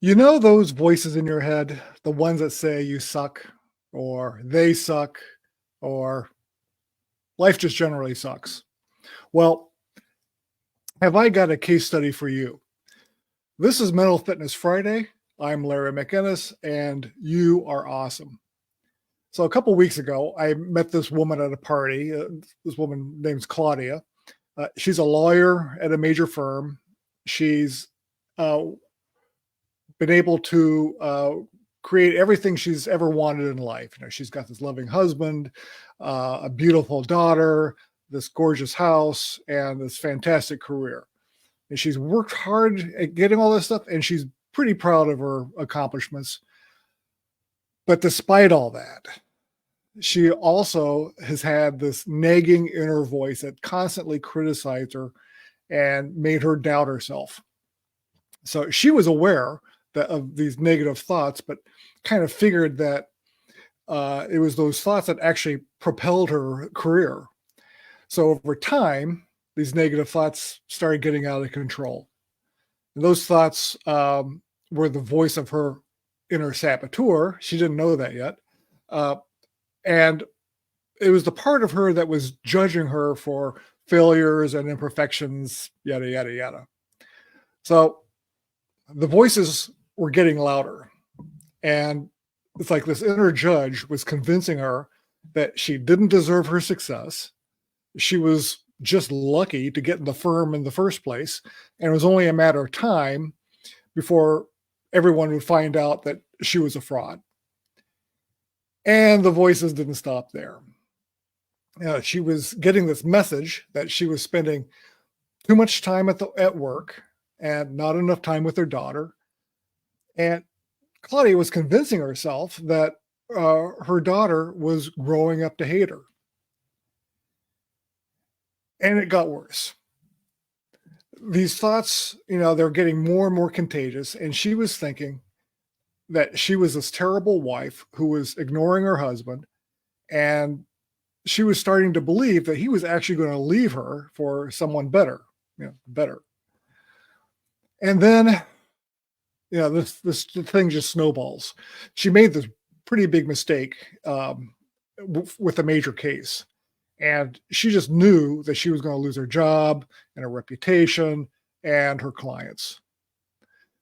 You know those voices in your head, the ones that say you suck or they suck or life just generally sucks. Well, have I got a case study for you? This is Mental Fitness Friday. I'm Larry McInnes and you are awesome. So a couple weeks ago, I met this woman at a party. This woman name's Claudia. She's a lawyer at a major firm. She's uh, been able to create everything she's ever wanted in life. You know, she's got this loving husband, a beautiful daughter, this gorgeous house, and this fantastic career. And she's worked hard at getting all this stuff, and she's pretty proud of her accomplishments. But despite all that, she also has had this nagging inner voice that constantly criticized her and made her doubt herself. So she was aware of these negative thoughts, but kind of figured that it was those thoughts that actually propelled her career. So over time, these negative thoughts started getting out of control. And those thoughts were the voice of her inner saboteur. She didn't know that yet. And it was the part of her that was judging her for failures and imperfections, yada, yada, yada. So the voices were getting louder. And it's like this inner judge was convincing her that she didn't deserve her success. She was just lucky to get in the firm in the first place. And it was only a matter of time before everyone would find out that she was a fraud. And the voices didn't stop there. She was getting this message that she was spending too much time at work and not enough time with her daughter. And Claudia was convincing herself that her daughter was growing up to hate her. And it got worse. These thoughts, they're getting more and more contagious. And she was thinking that she was this terrible wife who was ignoring her husband. And she was starting to believe that he was actually going to leave her for someone better, better. And then, this thing just snowballs. She made this pretty big mistake with a major case. And she just knew that she was going to lose her job and her reputation and her clients.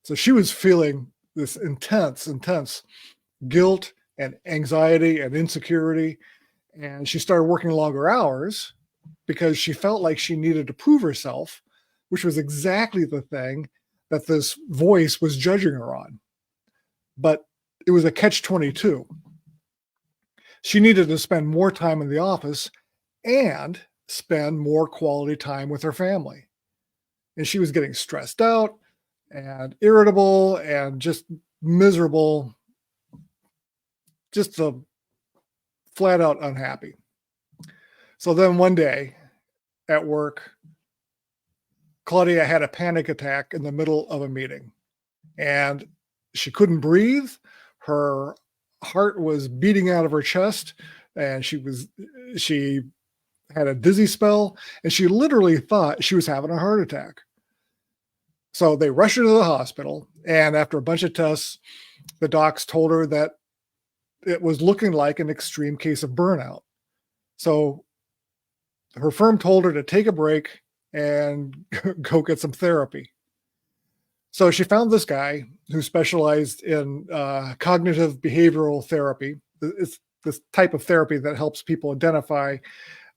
So she was feeling this intense guilt and anxiety and insecurity. And she started working longer hours because she felt like she needed to prove herself, which was exactly the thing that this voice was judging her on. But it was a catch-22. She needed to spend more time in the office and spend more quality time with her family. And she was getting stressed out and irritable and just miserable, just flat out unhappy. So then one day at work, Claudia had a panic attack in the middle of a meeting and she couldn't breathe. Her heart was beating out of her chest and she had a dizzy spell and she literally thought she was having a heart attack. So they rushed her to the hospital. And after a bunch of tests, the docs told her that it was looking like an extreme case of burnout. So her firm told her to take a break and go get some therapy. So she found this guy who specialized in cognitive behavioral therapy. It's this type of therapy that helps people identify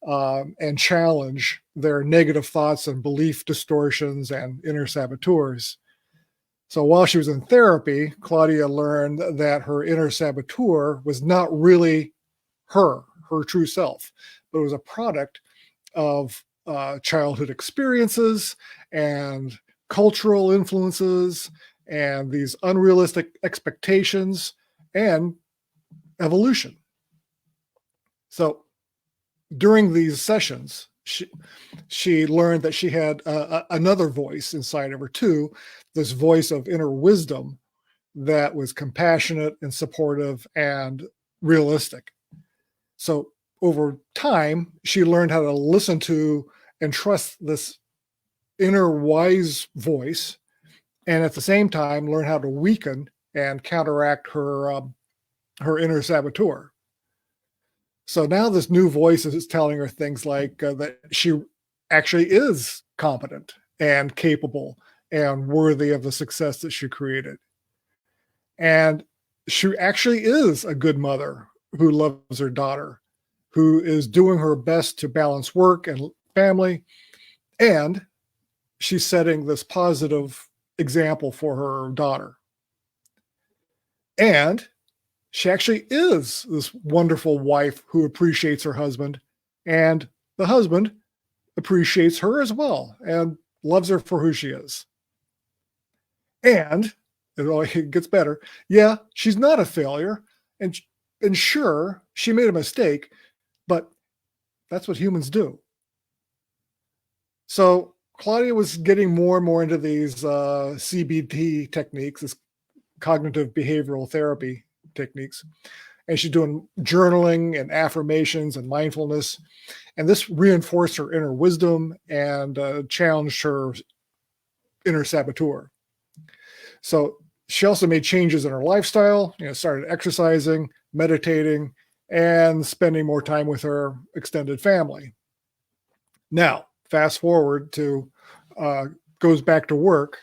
and challenge their negative thoughts and belief distortions and inner saboteurs. So while she was in therapy, Claudia learned that her inner saboteur was not really her true self, but it was a product of childhood experiences and cultural influences and these unrealistic expectations and evolution. So during these sessions, she learned that she had another voice inside of her too, this voice of inner wisdom that was compassionate and supportive and realistic. So over time, she learned how to listen to and trust this inner wise voice and at the same time learn how to weaken and counteract her inner saboteur. So now this new voice is telling her things like that she actually is competent and capable and worthy of the success that she created. And she actually is a good mother who loves her daughter, who is doing her best to balance work and family. And she's setting this positive example for her daughter. And she actually is this wonderful wife who appreciates her husband, and the husband appreciates her as well and loves her for who she is. And it gets better. Yeah, she's not a failure, and sure, she made a mistake, but that's what humans do. So Claudia was getting more and more into these CBT techniques, this cognitive behavioral therapy techniques. And she's doing journaling and affirmations and mindfulness. And this reinforced her inner wisdom and challenged her inner saboteur. So she also made changes in her lifestyle, started exercising, meditating, and spending more time with her extended family. Now, fast forward to goes back to work.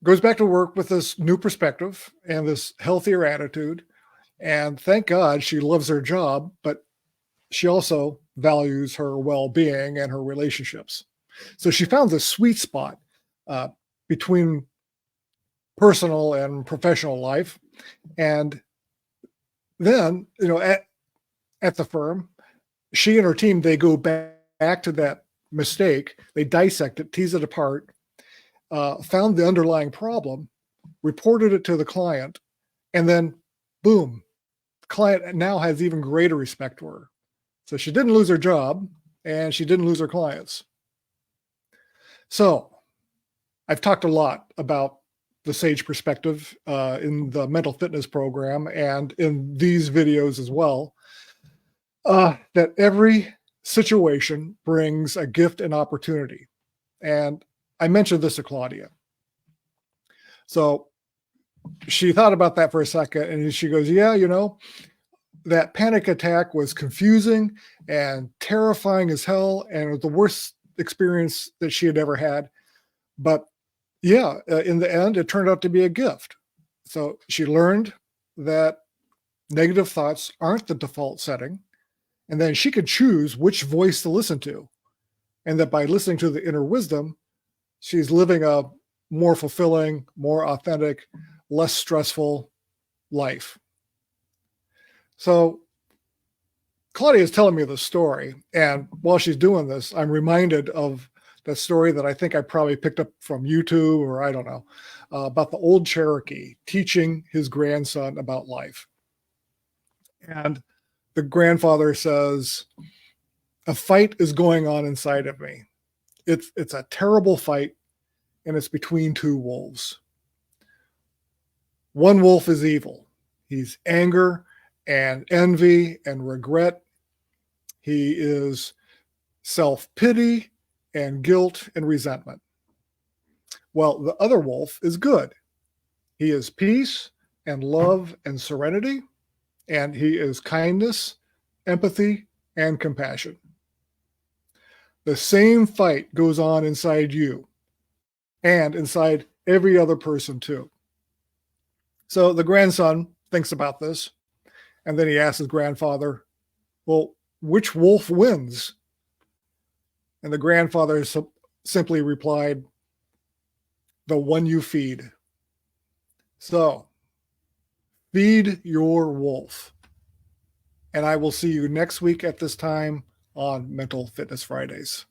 Goes back to work with this new perspective and this healthier attitude. And thank God she loves her job, but she also values her well-being and her relationships. So she found the sweet spot between personal and professional life. And then, at the firm, she and her team, they go back to that mistake. They dissect it, tease it apart, found the underlying problem, reported it to the client, and then boom, the client now has even greater respect for her. So she didn't lose her job and she didn't lose her clients. So I've talked a lot about the SAGE perspective in the mental fitness program and in these videos as well, that every situation brings a gift and opportunity. And I mentioned this to Claudia. So she thought about that for a second and she goes, yeah, that panic attack was confusing and terrifying as hell. And it was the worst experience that she had ever had. But yeah, in the end, it turned out to be a gift. So she learned that negative thoughts aren't the default setting. And then she could choose which voice to listen to. And that by listening to the inner wisdom, she's living a more fulfilling, more authentic, less stressful life. So Claudia is telling me the story. And while she's doing this, I'm reminded of the story that I think I probably picked up from YouTube or I don't know, about the old Cherokee teaching his grandson about life. And the grandfather says, a fight is going on inside of me. It's a terrible fight, and it's between two wolves. One wolf is evil. He's anger and envy and regret. He is self-pity and guilt and resentment. Well, the other wolf is good. He is peace and love and serenity, and he is kindness, empathy, and compassion. The same fight goes on inside you and inside every other person too. So the grandson thinks about this, and then he asks his grandfather, well, which wolf wins? And the grandfather simply replied, the one you feed. So feed your wolf. And I will see you next week at this time on Mental Fitness Fridays.